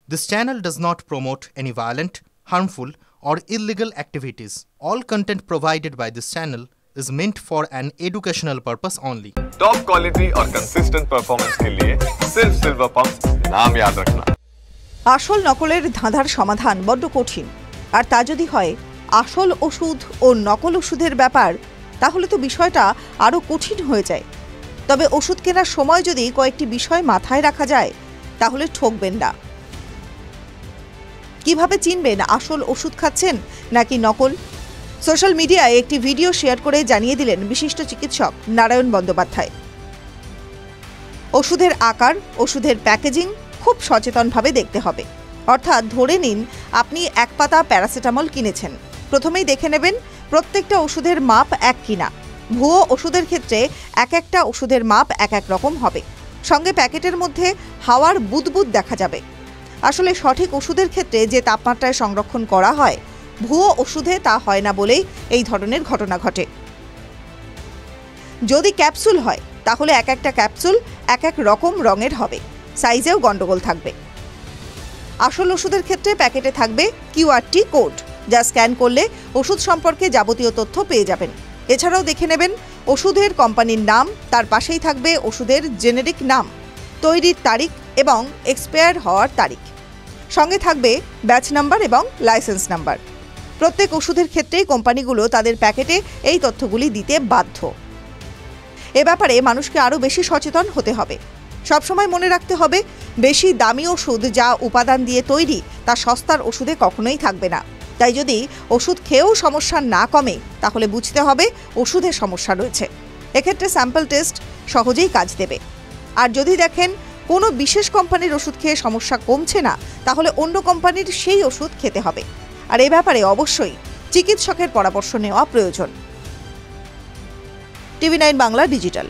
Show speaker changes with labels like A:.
A: This channel does not promote any violent, harmful, or illegal activities. All content provided by this channel is meant for an educational purpose only.
B: Top quality और consistent performance के लिए सिर्फ silver pump नाम याद रखना।
C: আসল নকলের ধাঁধার সমাধান বড্ড কঠিন, আর তা যদি হয় আসল ওষুধ ও নকল ওষুধের ব্যাপার, তাহলে তো বিষয়টা আরও কঠিন হয়ে যায়। তবে ওষুধ কেনার সময় যদি কয়েকটি বিষয় মাথায় রাখা যায়, তাহলে ঠকবেন না। কিভাবে চিনবেন আসল ওষুধ খাচ্ছেন নাকি নকল? সোশ্যাল মিডিয়ায় একটি ভিডিও শেয়ার করে জানিয়ে দিলেন বিশিষ্ট চিকিৎসক নারায়ণ বন্দ্যোপাধ্যায়। ওষুধের আকার, ওষুধের প্যাকেজিং খুব সচেতনভাবে দেখতে হবে। অর্থাৎ ধরে নিন আপনি এক পাতা প্যারাসিটামল কিনেছেন, প্রথমেই দেখে নেবেন প্রত্যেকটা ওষুধের মাপ এক কিনা। ভুয়ো ওষুধের ক্ষেত্রে এক একটা ওষুধের মাপ এক এক রকম হবে, সঙ্গে প্যাকেটের মধ্যে হাওয়ার বুদবুদ দেখা যাবে। আসলে সঠিক ওষুধের ক্ষেত্রে যে তাপমাত্রায় সংরক্ষণ করা হয়, ভুয়ো ওষুধে তা হয় না বলেই এই ধরনের ঘটনা ঘটে। যদি ক্যাপসুল হয়, তাহলে এক একটা ক্যাপসুল এক এক রকম রঙের হবে, সাইজেও গন্ডগোল থাকবে। আসল ওষুধের ক্ষেত্রে প্যাকেটে থাকবে কিউআরটি কোড, যা স্ক্যান করলে ওষুধ সম্পর্কে যাবতীয় তথ্য পেয়ে যাবেন। এছাড়াও দেখে নেবেন ওষুধের কোম্পানির নাম, তার পাশেই থাকবে ওষুধের জেনেরিক নাম, তৈরির তারিখ এবং এক্সপায়ার হওয়ার তারিখ। সঙ্গে থাকবে ব্যাচ নাম্বার এবং লাইসেন্স নাম্বার। প্রত্যেক ওষুধের ক্ষেত্রেই কোম্পানিগুলো তাদের প্যাকেটে এই তথ্যগুলি দিতে বাধ্য। এ ব্যাপারে মানুষকে আরও বেশি সচেতন হতে হবে। সবসময় মনে রাখতে হবে, বেশি দামি ওষুধ যা উপাদান দিয়ে তৈরি তা সস্তার ওষুধে কখনোই থাকবে না। তাই যদি ওষুধ খেয়েও সমস্যা না কমে, তাহলে বুঝতে হবে ওষুধে সমস্যা রয়েছে। এক্ষেত্রে স্যাম্পল টেস্ট সহজেই কাজ দেবে। আর যদি দেখেন কোনো বিশেষ কোম্পানির ওষুধ খেয়ে সমস্যা কমছে না, তাহলে অন্য কোম্পানির সেই ওষুধ খেতে হবে। আর এ ব্যাপারে অবশ্যই চিকিৎসকের পরামর্শ নেওয়া প্রয়োজন। টিভি9 বাংলা ডিজিটাল।